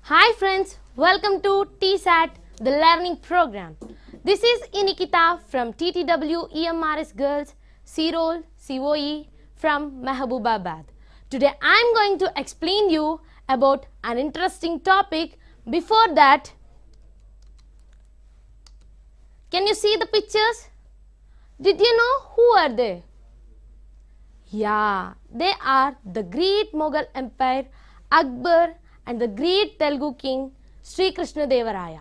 Hi friends, welcome to TSAT, the learning program. This is Inikita from TTW EMRS Girls, C-Roll, COE from Mehboobabaad. Today I am going to explain you about an interesting topic. Before that, can you see the pictures? Did you know who are they? Yeah, they are the great Mughal Empire, Akbar, and the great Telugu king Sri Krishna Deva Raya.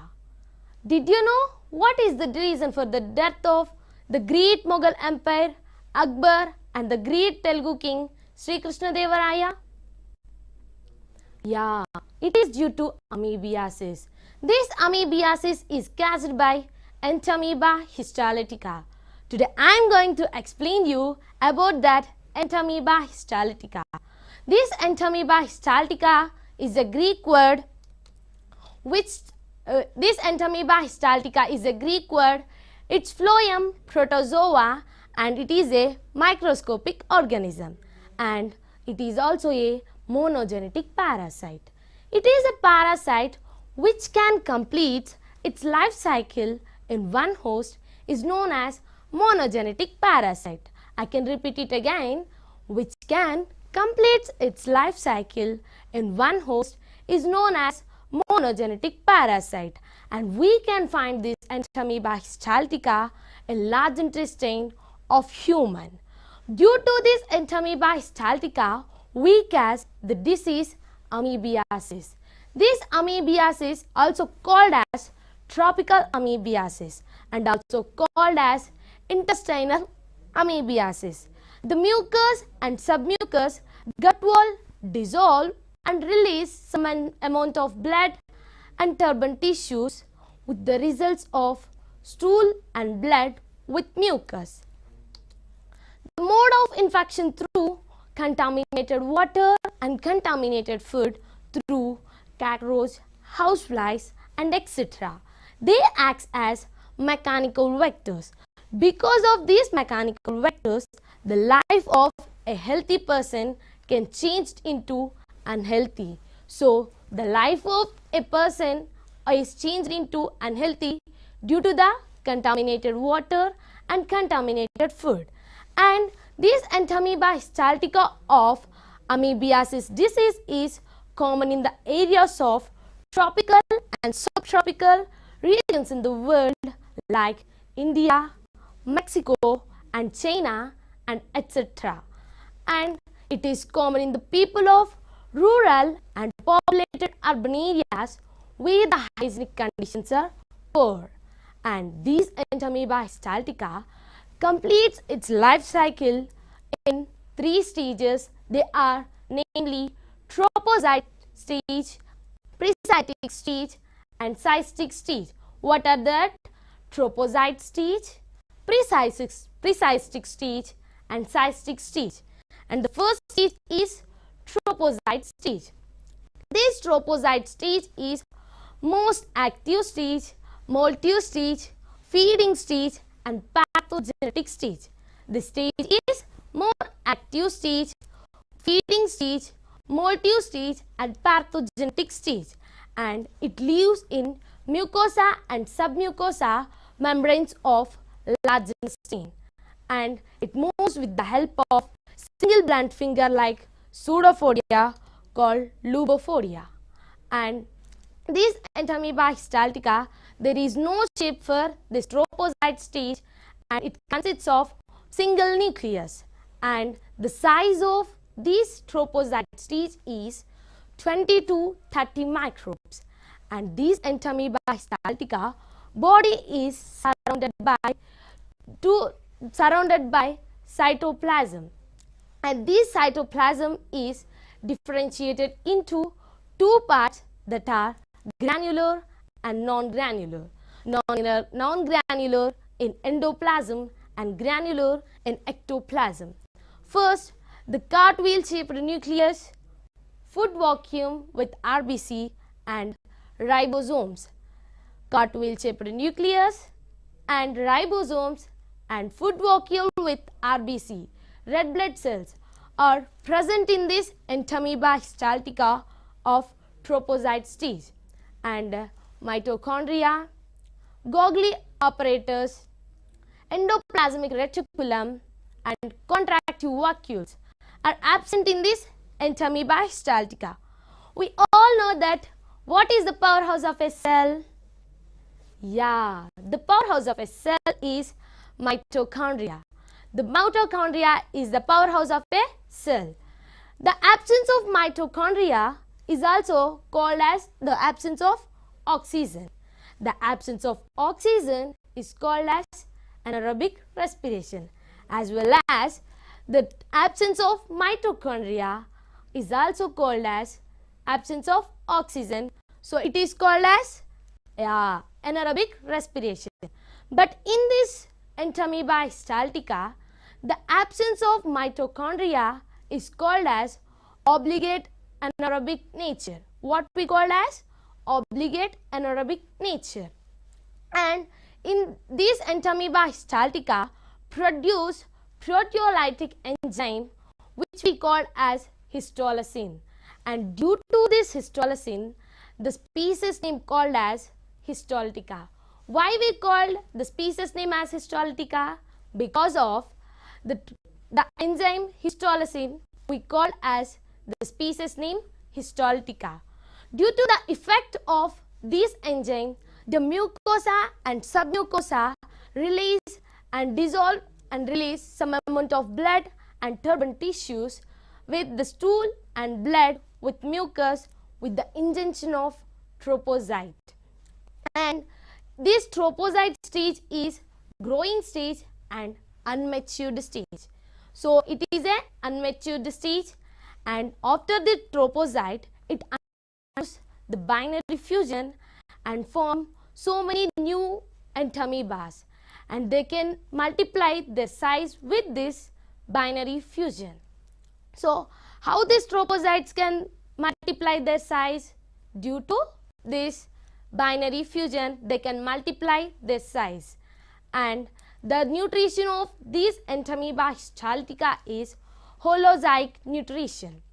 Did you know what is the reason for the death of the great Mughal Empire, Akbar, and the great Telugu king Sri Krishna Deva Raya? Yeah, it is due to amoebiasis. This amoebiasis is caused by Entamoeba Histolytica. Today I am going to explain you about that Entamoeba Histolytica. This Entamoeba Histolytica is a Greek word It's phloem protozoa and it is a microscopic organism and it is also a monogenetic parasite. It is a parasite which can complete its life cycle in one host is known as monogenetic parasite. I can repeat it again, which can complete its life cycle in one host is known as monogenetic parasite, and we can find this Entamoeba Histolytica in large intestine of human. Due to this Entamoeba Histolytica, we catch the disease amoebiasis. This amoebiasis also called as tropical amoebiasis and also called as intestinal amoebiasis. The mucus and submucous gut wall dissolve and release some amount of blood and turbid tissues with the results of stool and blood with mucus. The mode of infection through contaminated water and contaminated food through cockroach, houseflies and etc. They act as mechanical vectors. Because of these mechanical vectors, the life of a healthy person can change into unhealthy. So, the life of a person is changed into unhealthy due to the contaminated water and contaminated food. And this Entamoeba Histolytica of amoebiasis disease is common in the areas of tropical and subtropical regions in the world like India, Mexico and China and etc. And it is common in the people of rural and populated urban areas where the hygienic conditions are poor. And this Entamoeba Histolytica completes its life cycle in 3 stages. They are namely tropocyte stage, parasitic stage and cystic stage. What are that? Tropocyte stage, parasitic stage and cystic stage. And the first stage is tropocyte stage. This tropocyte stage is most active stage, motive stage, feeding stage and pathogenetic stage. The stage is more active stage, feeding stage, motive stage and pathogenetic stage, and it lives in mucosa and submucosa membranes of large intestine, and it moves with the help of single blunt finger like pseudopodia called lubopodia. And this Entamoeba Histolytica, there is no shape for this tropocyte stage and it consists of single nucleus, and the size of this tropocyte stage is 20 to 30 microbes. And this Entamoeba Histolytica body is surrounded by cytoplasm, and this cytoplasm is differentiated into 2 parts that are granular and non-granular. Non-granular in endoplasm and granular in ectoplasm. First, the cartwheel shaped nucleus, food vacuum with RBC and ribosomes. Cartwheel shaped nucleus and ribosomes and food vacuole with RBC, red blood cells, are present in this Entamoeba Histolytica of tropocyte stage, and mitochondria, Golgi apparatus, endoplasmic reticulum, and contractive vacuoles are absent in this Entamoeba Histolytica. We all know that what is the powerhouse of a cell? Yeah, the powerhouse of a cell is mitochondria. The mitochondria is the powerhouse of a cell. The absence of mitochondria is also called as the absence of oxygen. The absence of oxygen is called as anaerobic respiration, as well as the absence of mitochondria is also called as absence of oxygen. So it is called as anaerobic respiration. But in this Entamoeba Histolytica, the absence of mitochondria is called as obligate anaerobic nature. What we call as obligate anaerobic nature. And in this Entamoeba Histolytica produce proteolytic enzyme which we call as histolysine, and due to this histolysine the species name called as Histolytica. Why we called the species name as Histolytica? Because of the enzyme histolysine we call as the species name Histolytica. Due to the effect of this enzyme, the mucosa and submucosa release and dissolve and release some amount of blood and turbid tissues with the stool and blood with mucus with the injection of tropocyte. And this tropocyte stage is growing stage and unmatured stage. So it is a unmatured stage, and after the tropocyte it undergoes the binary fusion and form so many new entamoebas, and they can multiply their size with this binary fusion. So how these tropocytes can multiply their size? Due to this binary fusion they can multiply their size, and the nutrition of this Entamoeba Histolytica is holozoic nutrition.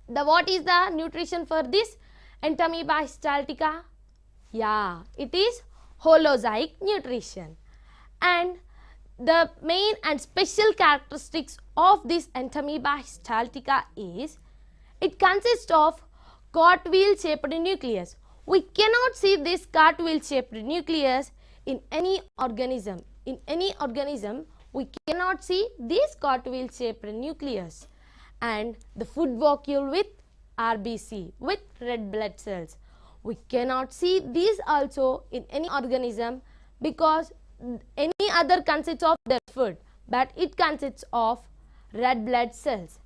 What is the nutrition for this Entamoeba Histolytica? Yeah, it is holozoic nutrition. And the main and special characteristics of this Entamoeba Histolytica is it consists of cartwheel shaped nucleus. We cannot see this cartwheel shaped nucleus in any organism. In any organism we cannot see this cartwheel shaped nucleus. And the food vacuole with RBC, with red blood cells. We cannot see these also in any organism because any other consists of their food, but it consists of red blood cells.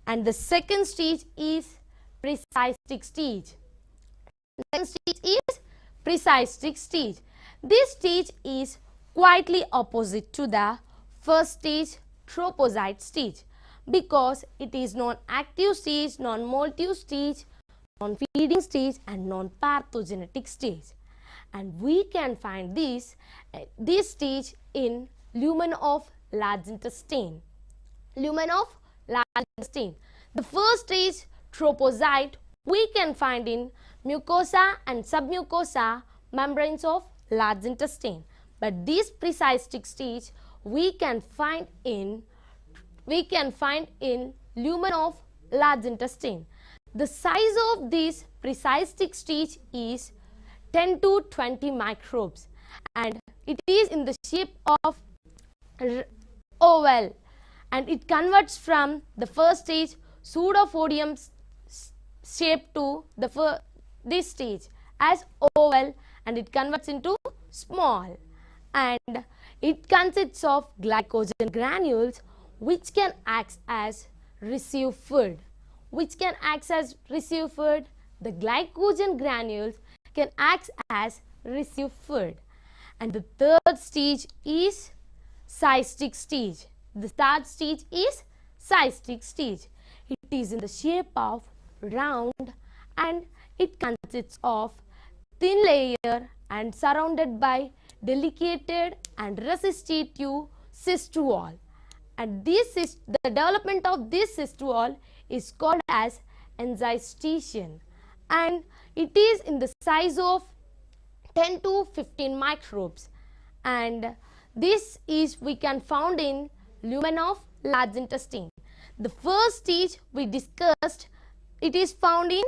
And the second stage is parasitic stage. The second stage is parasitic stage. This stage is quietly opposite to the first stage, tropocyte stage, because it is non-active stage, non-molecule stage, non-feeding stage and non-pathogenetic stage. And we can find this stage in lumen of large intestine. Lumen of large intestine. The first stage, tropocyte, we can find in mucosa and submucosa membranes of large intestine. But this parasitic stage we can find in lumen of large intestine. The size of this parasitic stage is 10 to 20 microbes, and it is in the shape of oval, and it converts from the first stage pseudopodium shape to this stage as oval, and it converts into small, and it consists of glycogen granules which can act as receive food. Which can act as receive food? The glycogen granules can act as receive food. And the third stage is cystic stage. The third stage is cystic stage. It is in the shape of round, and it consists of thin layer and surrounded by delicated and resistive cyst wall. And the development of this cyst wall is called as enzystition. and it is in the size of 10 to 15 microbes, and this is we can found in lumen of large intestine. The first stage we discussed, it is found in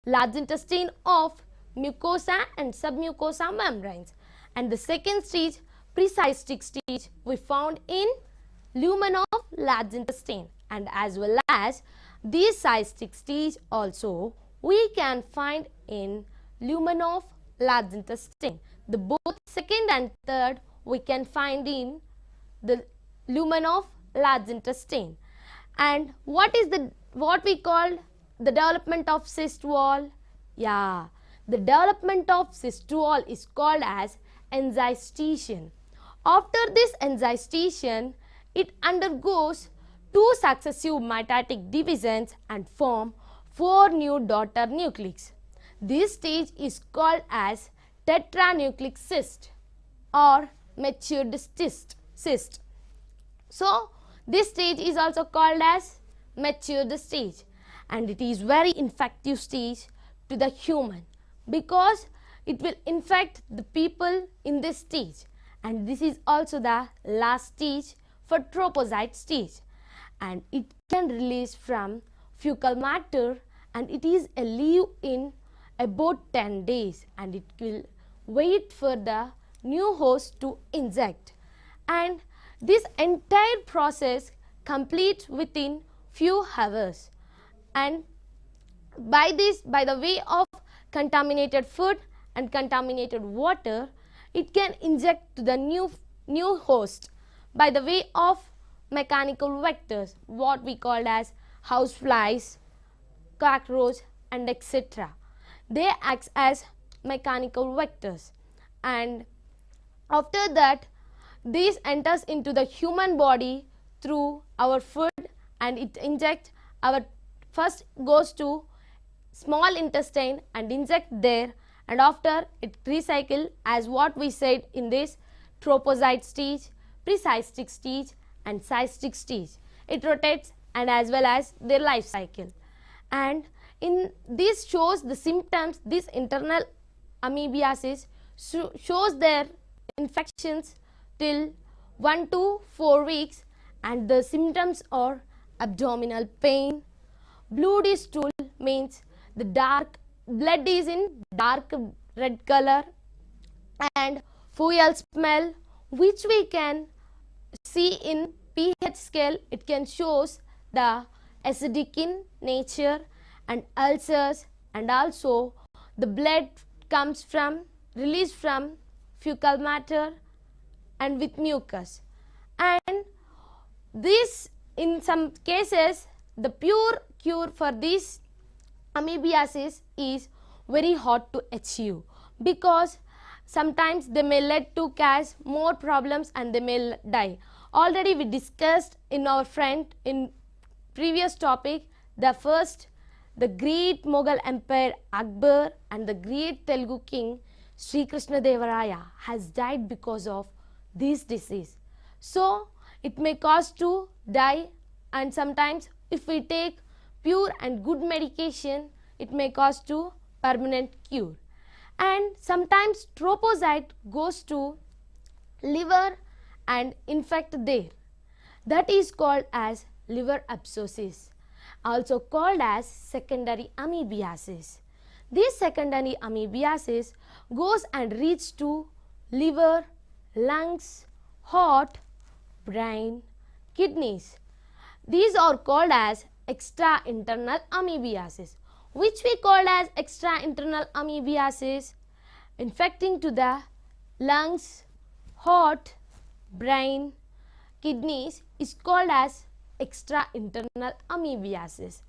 large intestine of mucosa and submucosa membranes, and the second stage, precystic stage, we found in lumen of large intestine, and as well as this cystic stage also we can find in lumen of large intestine. The both second and third we can find in the lumen of large intestine. And what we call the development of cyst wall? Yeah, the development of cyst wall is called as enzystiation. After this enzystiation, it undergoes 2 successive mitotic divisions and form 4 new daughter nucleus. This stage is called as tetranucleic cyst or matured cyst. So, this stage is also called as matured stage, and it is very infective stage to the human because it will infect the people in this stage, and this is also the last stage for trophozoite stage, and it can release from fecal matter, and it is a live in about 10 days, and it will wait for the new host to inject, and this entire process completes within few hours, and by the way of contaminated food and contaminated water, it can inject to the new host by the way of mechanical vectors, what we call as houseflies, cockroach, and etc. They act as mechanical vectors, and after that this enters into the human body through our food, and it injects our first goes to small intestine and inject there, and after it recycle as what we said in this trophozoite stage, precystic stage, and cystic stage. It rotates and as well as their life cycle, and in this shows the symptoms. This internal amoebiasis shows their infections till 1 to 4 weeks, and the symptoms are abdominal pain, bloody stool, means the dark blood is in dark red color, and foul smell, which we can see in pH scale. It can shows the acidic in nature, and ulcers, and also the blood comes from released from fecal matter and with mucus, and this in some cases the pure cure for this amoebiasis is very hard to achieve, because sometimes they may lead to cause more problems and they may die. Already we discussed in our friend in previous topic, the great Mughal Empire Akbar and the great Telugu king Sri Krishna Devaraya has died because of this disease. So it may cause to die, and sometimes if we take pure and good medication, it may cause to permanent cure. And sometimes trophozoite goes to liver and infect there. That is called as liver abscesses, also called as secondary amoebiasis. This secondary amoebiasis goes and reaches to liver, lungs, heart, brain, kidneys. These are called as extra-internal amoebiasis, which we call as extra-internal amoebiasis. Infecting to the lungs, heart, brain, kidneys is called as extra-internal amoebiasis.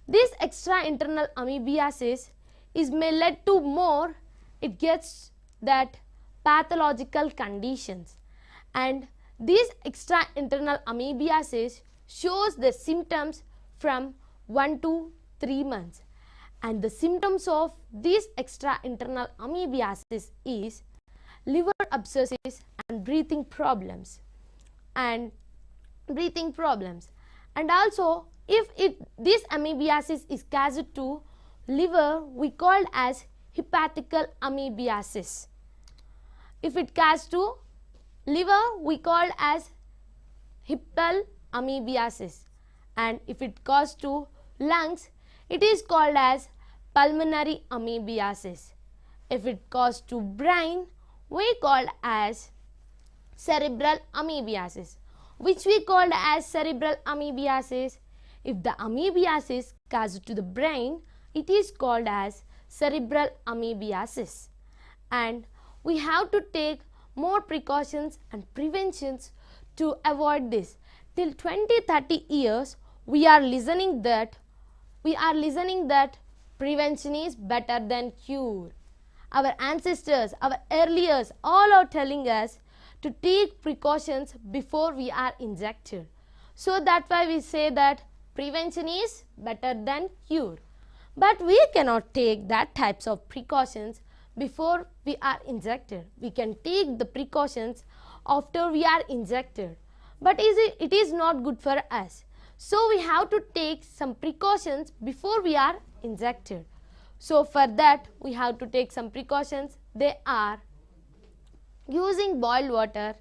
This extra-internal amoebiasis is may lead to more, it gets that pathological conditions, and this extra-internal amoebiasis shows the symptoms from 1 to 3 months, and the symptoms of this extra-internal amoebiasis is liver abscesses and breathing problems, and also if this amoebiasis is caused to liver, we called as hepatical amoebiasis. If it caused to liver, we called as hepal amoebiasis, and if it caused to lungs, it is called as pulmonary amoebiasis. If it caused to brain, we called as cerebral amoebiasis, which we called as cerebral amoebiasis. If the amoebiasis caused to the brain, it is called as cerebral amoebiasis. And we have to take more precautions and preventions to avoid this. Till 20-30 years, we are listening that prevention is better than cure. Our ancestors, our earliers, all are telling us to take precautions before we are injected. So that's why we say that prevention is better than cure. But we cannot take that types of precautions before we are injected. We can take the precautions after we are injected. But it is not good for us. So we have to take some precautions before we are injected. So for that we have to take some precautions. They are using boiled water,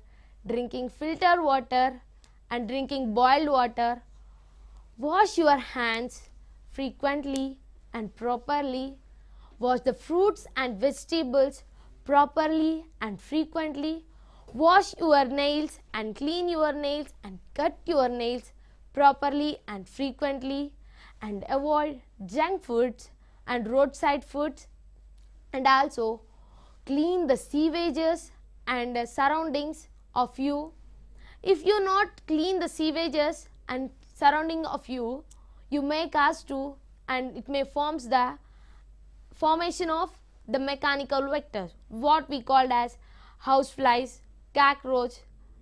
drinking filtered water and drinking boiled water, wash your hands frequently and properly, wash the fruits and vegetables properly and frequently, wash your nails and clean your nails and cut your nails properly and frequently, and avoid junk foods and roadside foods, and also clean the sewages and surroundings of you. If you not clean the sewages and surrounding of you, you may cause to, and it may forms the formation of the mechanical vectors, what we called as house flies, cockroach,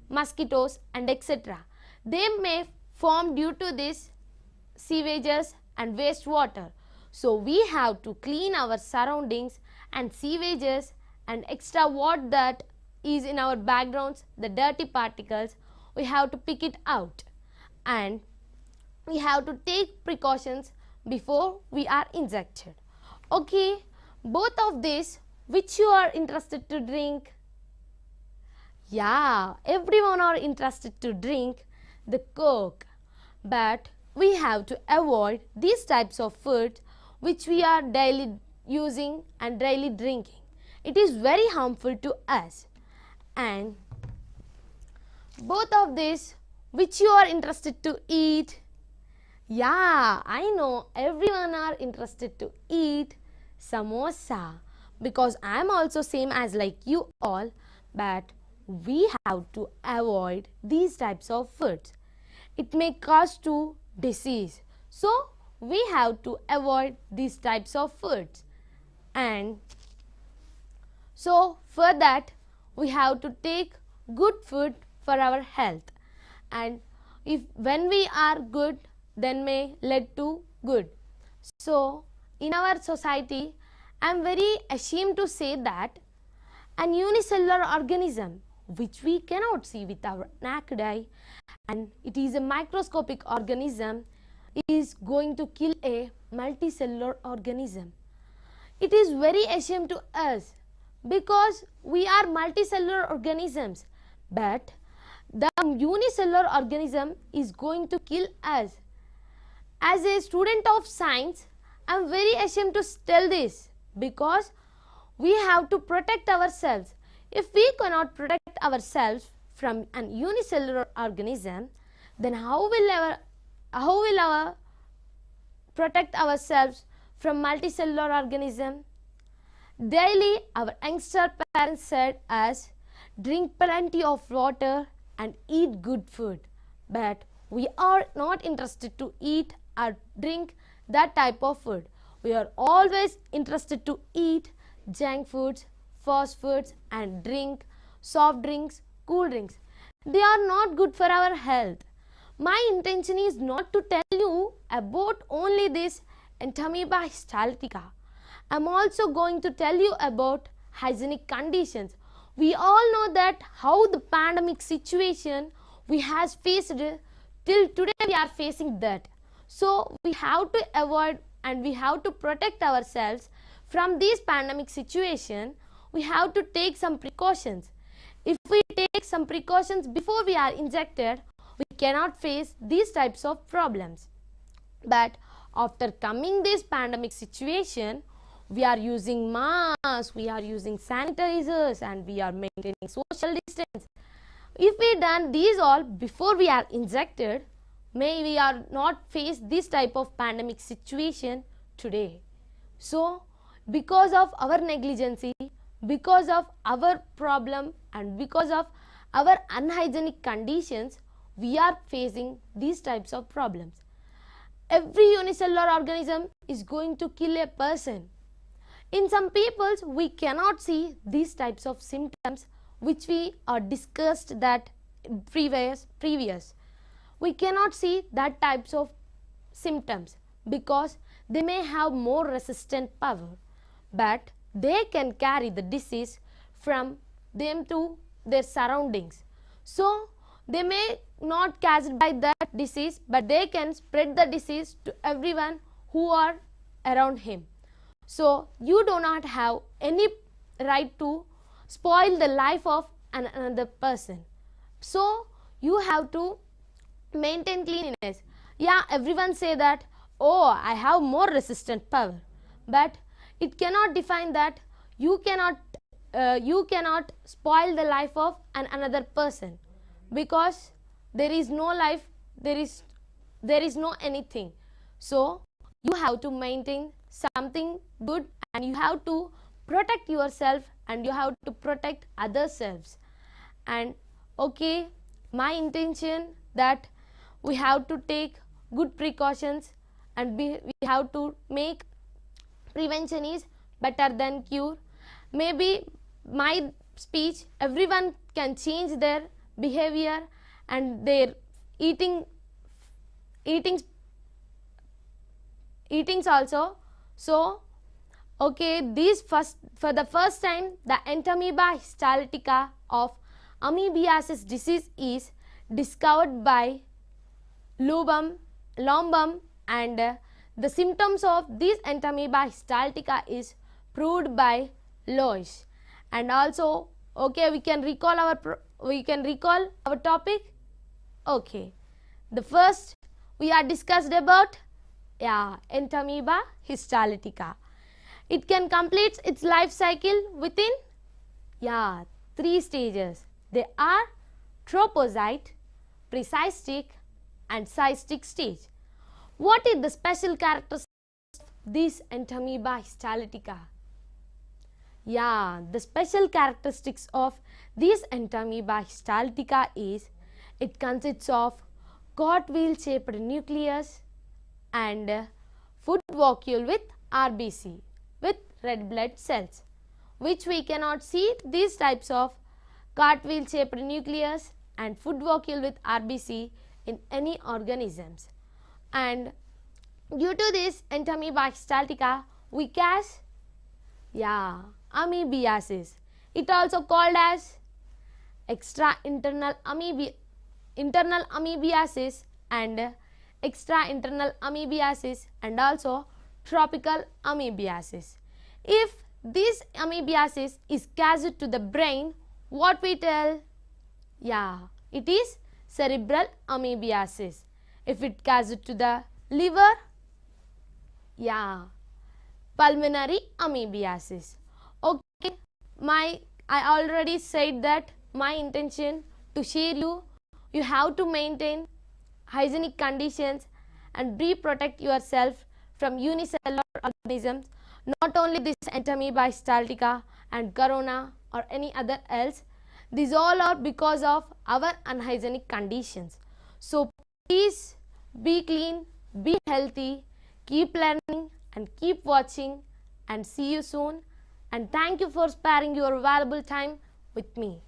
mosquitoes and etc. They may form due to this sewages and wastewater. So we have to clean our surroundings and sewages and extra what that is in our backgrounds, the dirty particles, we have to pick it out, and we have to take precautions before we are injected. Okay, both of these, which you are interested to drink? Yeah, everyone are interested to drink the Coke, but we have to avoid these types of food which we are daily using and daily drinking. It is very harmful to us. And both of these, which you are interested to eat? Yeah, I know everyone are interested to eat samosa, because I am also same as like you all, but we have to avoid these types of foods. It may cause to disease, so we have to avoid these types of foods. And so for that we have to take good food for our health, and if when we are good, then may lead to good. So in our society, I am very ashamed to say that an unicellular organism which we cannot see with our naked eye, and it is a microscopic organism, is going to kill a multicellular organism. It is very ashamed to us, because we are multicellular organisms, but the unicellular organism is going to kill us. As a student of science, I am very ashamed to tell this, because we have to protect ourselves. If we cannot protect ourselves from an unicellular organism, then how will our protect ourselves from multicellular organism? Daily our youngster parents said us, drink plenty of water and eat good food, but we are not interested to eat or drink that type of food. We are always interested to eat junk foods, fast foods and drink soft drinks, cool drinks. They are not good for our health. My intention is not to tell you about only this Entamoeba Histolytica. I am also going to tell you about hygienic conditions. We all know that how the pandemic situation we has faced till today we are facing that. So we have to avoid and we have to protect ourselves from this pandemic situation, we have to take some precautions. If we take some precautions before we are injected, we cannot face these types of problems. But after coming this pandemic situation, we are using masks, we are using sanitizers, and we are maintaining social distance. If we done these all before we are injected, may we are not face this type of pandemic situation today. So, because of our negligence, because of our problem, and because of our unhygienic conditions, we are facing these types of problems. Every unicellular organism is going to kill a person. In some peoples, we cannot see these types of symptoms which we discussed that previous. We cannot see that types of symptoms because they may have more resistant power, but they can carry the disease from them to their surroundings. So, they may not catch by that disease, but they can spread the disease to everyone who are around him. So, you do not have any right to spoil the life of another person. So, you have to maintain cleanliness. Yeah, everyone say that, oh, I have more resistant power, but it cannot define that you cannot spoil the life of another person, because there is no life, there is no anything. So you have to maintain something good, and you have to protect yourself, and you have to protect other selves. And okay, my intention that we have to take good precautions, and we have to make prevention is better than cure. Maybe my speech, everyone can change their behavior and their eatings also. So okay, for the first time the Entamoeba Histolytica of amoebiasis disease is discovered by Lombam, and the symptoms of this Entamoeba Histolytica is proved by Loesch. And also, okay, we can recall our topic. Okay, the first we are discussed about Entamoeba Histolytica. It can complete its life cycle within 3 stages. They are tropocyte, precystic, and cystic stage. What is the special characteristics of this Entamoeba Histolytica? The special characteristics of this Entamoeba Histolytica is it consists of cartwheel-shaped nucleus and food vacuole with RBC with red blood cells, which we cannot see these types of cartwheel-shaped nucleus and food vacuole with RBC in any organisms. And due to this Entamoeba Histolytica, we catch amoebiasis. It also called as internal amoebiasis and extra-internal amoebiasis, and also tropical amoebiasis. If this amoebiasis is caused to the brain, what we tell? It is cerebral amoebiasis. If it caused to the liver, pulmonary amoebiasis. Okay, I already said that my intention to share you have to maintain hygienic conditions and protect yourself from unicellular organisms, not only this Entamoeba Histolytica and corona or any other else. These all are because of our unhygienic conditions. So please be clean, be healthy, keep learning and keep watching, and see you soon. And thank you for sparing your valuable time with me.